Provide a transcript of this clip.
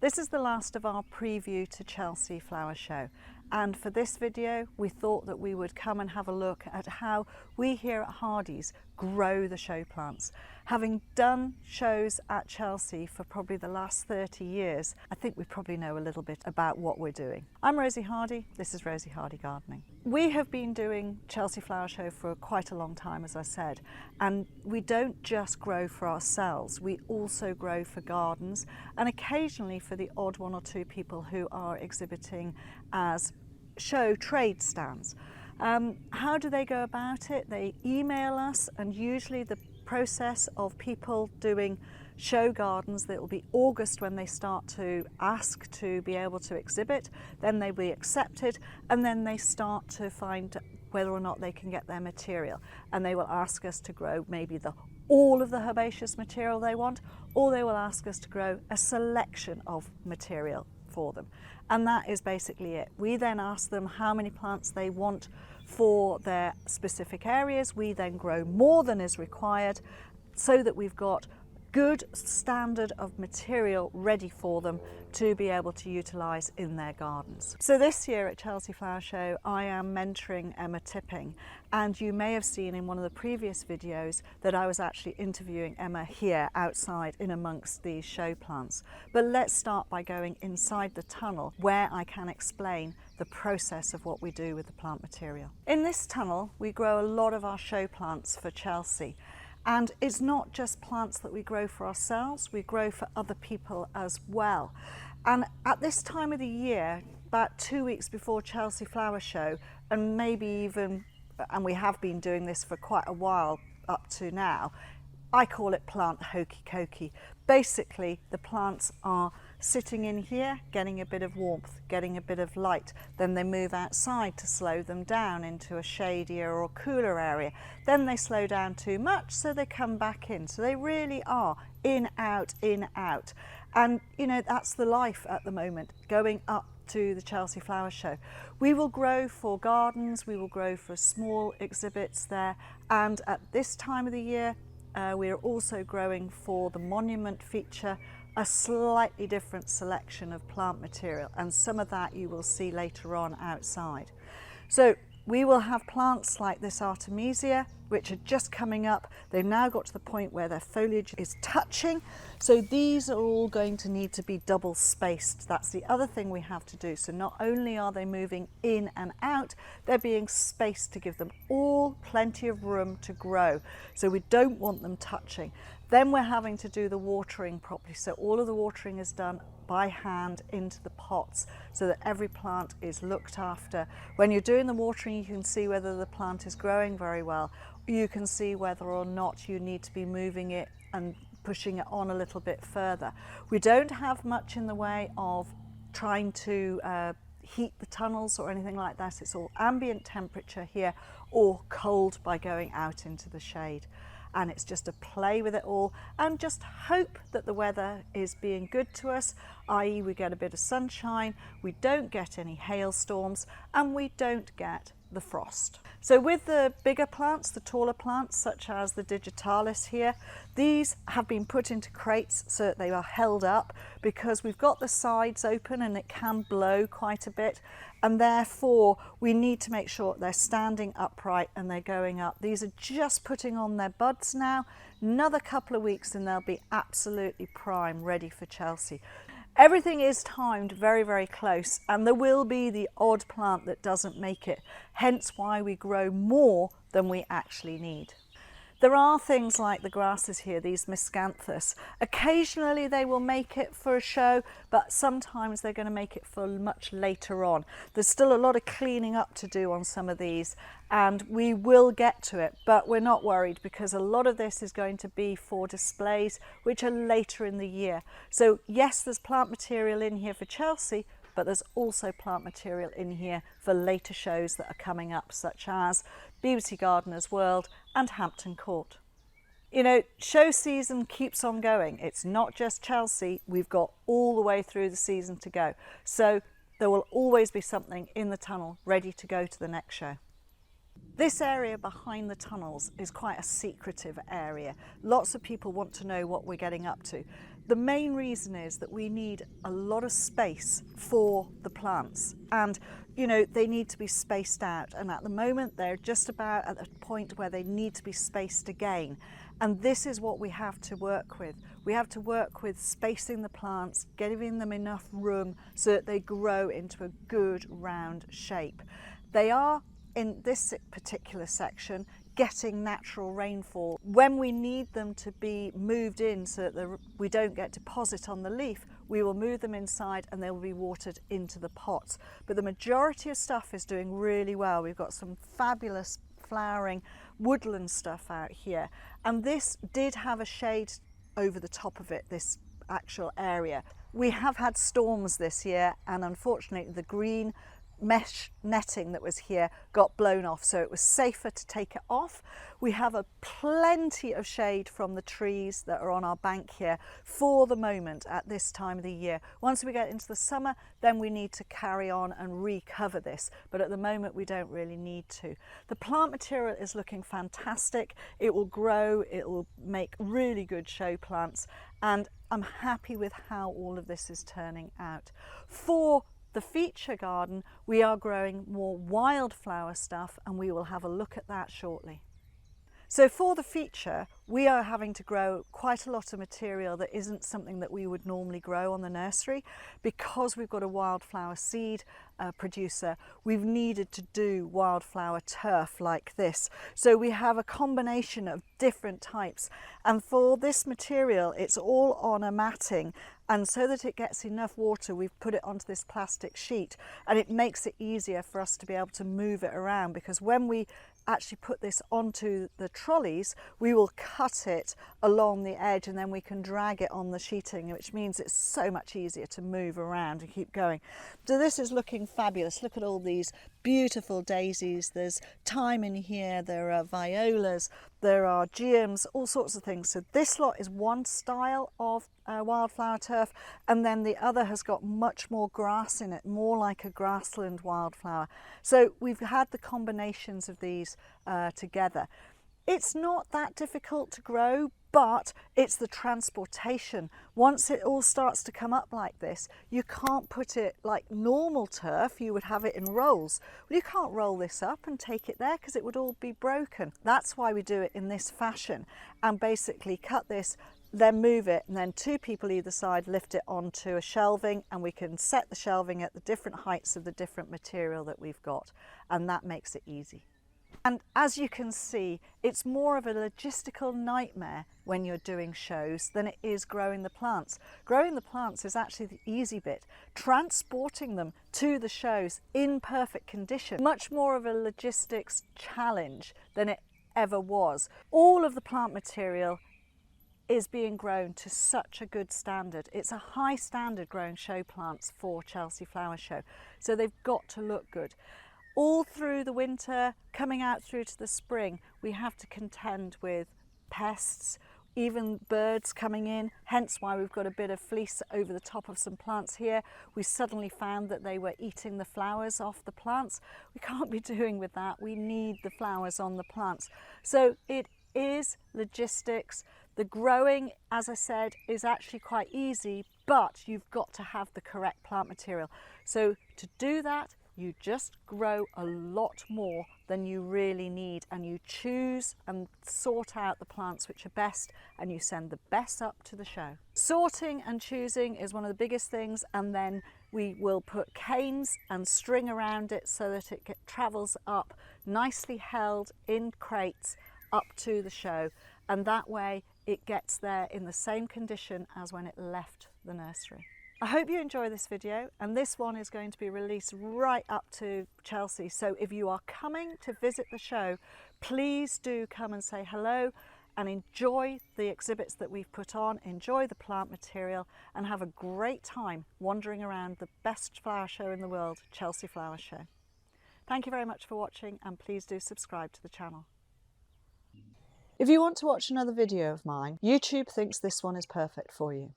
This is the last of our preview to Chelsea Flower Show, and for this video we thought that we would come and have a look at how we here at Hardy's grow the show plants. Having done shows at Chelsea for probably the last 30 years, I think we probably know a little bit about what we're doing. I'm Rosy Hardy, this is Rosy Hardy Gardening. We have been doing Chelsea Flower Show for quite a long time, as I said, and we don't just grow for ourselves, we also grow for gardens and occasionally for the odd one or two people who are exhibiting as show trade stands. How do they go about it? They email us, and usually the process of people doing show gardens, that will be August when they start to ask to be able to exhibit, then they'll be accepted, and then they start to find whether or not they can get their material, and they will ask us to grow maybe all of the herbaceous material they want, or they will ask us to grow a selection of material for them, and that is basically it. We then ask them how many plants they want for their specific areas. We then grow more than is required so that we've got good standard of material ready for them to be able to utilise in their gardens. So this year at Chelsea Flower Show I am mentoring Emma Tipping, and you may have seen in one of the previous videos that I was actually interviewing Emma here outside in amongst these show plants. But let's start by going inside the tunnel where I can explain the process of what we do with the plant material. In this tunnel we grow a lot of our show plants for Chelsea. And it's not just plants that we grow for ourselves, we grow for other people as well. And at this time of the year, about 2 weeks before Chelsea Flower Show, and maybe even, and we have been doing this for quite a while up to now, I call it plant hokey cokey. Basically, the plants are sitting in here, getting a bit of warmth, getting a bit of light, then they move outside to slow them down into a shadier or cooler area. Then they slow down too much, so they come back in. So they really are in, out, in, out. And you know, that's the life at the moment, going up to the Chelsea Flower Show. We will grow for gardens, we will grow for small exhibits there, and at this time of the year, we are also growing for the monument feature a slightly different selection of plant material, and some of that you will see later on outside. So we will have plants like this Artemisia, which are just coming up. They've now got to the point where their foliage is touching, so these are all going to need to be double spaced. That's the other thing we have to do. So not only are they moving in and out, they're being spaced to give them all plenty of room to grow, so we don't want them touching. Then we're having to do the watering properly, so all of the watering is done by hand into the pots so that every plant is looked after. When you're doing the watering, you can see whether the plant is growing very well. You can see whether or not you need to be moving it and pushing it on a little bit further. We don't have much in the way of trying to heat the tunnels or anything like that. It's all ambient temperature here, or cold by going out into the shade. And it's just to play with it all and just hope that the weather is being good to us, i.e. we get a bit of sunshine, we don't get any hailstorms, and we don't get the frost. So with the bigger plants, the taller plants such as the digitalis here, these have been put into crates so that they are held up, because we've got the sides open and it can blow quite a bit, and therefore we need to make sure they're standing upright and they're going up. These are just putting on their buds now. Another couple of weeks and they'll be absolutely prime, ready for Chelsea. Everything is timed very, very close, and there will be the odd plant that doesn't make it, hence why we grow more than we actually need. There are things like the grasses here, these miscanthus. Occasionally they will make it for a show, but sometimes they're going to make it for much later on. There's still a lot of cleaning up to do on some of these, and we will get to it, but we're not worried because a lot of this is going to be for displays which are later in the year. So yes, there's plant material in here for Chelsea, but there's also plant material in here for later shows that are coming up, such as BBC Gardener's World and Hampton Court. You know, show season keeps on going. It's not just Chelsea, we've got all the way through the season to go. So there will always be something in the tunnel ready to go to the next show. This area behind the tunnels is quite a secretive area. Lots of people want to know what we're getting up to. The main reason is that we need a lot of space for the plants, and you know, they need to be spaced out, and at the moment they're just about at the point where they need to be spaced again, and this is what we have to work with. We have to work with spacing the plants, giving them enough room so that they grow into a good round shape. They are, in this particular section, getting natural rainfall. When we need them to be moved in so that we don't get deposit on the leaf, we will move them inside and they will be watered into the pots. But the majority of stuff is doing really well. We've got some fabulous flowering woodland stuff out here, and this did have a shade over the top of it, this actual area. We have had storms this year, and unfortunately the green mesh netting that was here got blown off, so it was safer to take it off. We have a plenty of shade from the trees that are on our bank here for the moment at this time of the year. Once we get into the summer, then we need to carry on and recover this, but at the moment we don't really need to. The plant material is looking fantastic. It will grow, it will make really good show plants, and I'm happy with how all of this is turning out. For the feature garden, we are growing more wildflower stuff, and we will have a look at that shortly. So for the feature, we are having to grow quite a lot of material that isn't something that we would normally grow on the nursery. Because we've got a wildflower seed producer, we've needed to do wildflower turf like this. So we have a combination of different types, and for this material it's all on a matting, and so that it gets enough water we've put it onto this plastic sheet, and it makes it easier for us to be able to move it around, because when we actually put this onto the trolleys, we will cut it along the edge and then we can drag it on the sheeting, which means it's so much easier to move around and keep going. So this is looking fabulous. Look at all these beautiful daisies. There's thyme in here, there are violas, there are geums, all sorts of things. So this lot is one style of wildflower turf, and then the other has got much more grass in it, more like a grassland wildflower. So we've had the combinations of these together. It's not that difficult to grow, but it's the transportation. Once it all starts to come up like this, you can't put it like normal turf. You would have it in rolls. Well, you can't roll this up and take it there because it would all be broken. That's why we do it in this fashion, and basically cut this, then move it, and then two people either side lift it onto a shelving, and we can set the shelving at the different heights of the different material that we've got, and that makes it easy. And as you can see, it's more of a logistical nightmare when you're doing shows than it is growing the plants. Growing the plants is actually the easy bit. Transporting them to the shows in perfect condition, much more of a logistics challenge than it ever was. All of the plant material is being grown to such a good standard. It's a high standard growing show plants for Chelsea Flower Show, so they've got to look good. All through the winter, coming out through to the spring, we have to contend with pests, even birds coming in, hence why we've got a bit of fleece over the top of some plants here. We suddenly found that they were eating the flowers off the plants. We can't be doing with that. We need the flowers on the plants. So it is logistics. The growing, as I said, is actually quite easy, but you've got to have the correct plant material. So to do that, you just grow a lot more than you really need, and you choose and sort out the plants which are best, and you send the best up to the show. Sorting and choosing is one of the biggest things, and then we will put canes and string around it so that it travels up nicely held in crates up to the show, and that way it gets there in the same condition as when it left the nursery. I hope you enjoy this video, and this one is going to be released right up to Chelsea, so if you are coming to visit the show, please do come and say hello and enjoy the exhibits that we've put on, enjoy the plant material, and have a great time wandering around the best flower show in the world, Chelsea Flower Show. Thank you very much for watching, and please do subscribe to the channel. If you want to watch another video of mine, YouTube thinks this one is perfect for you.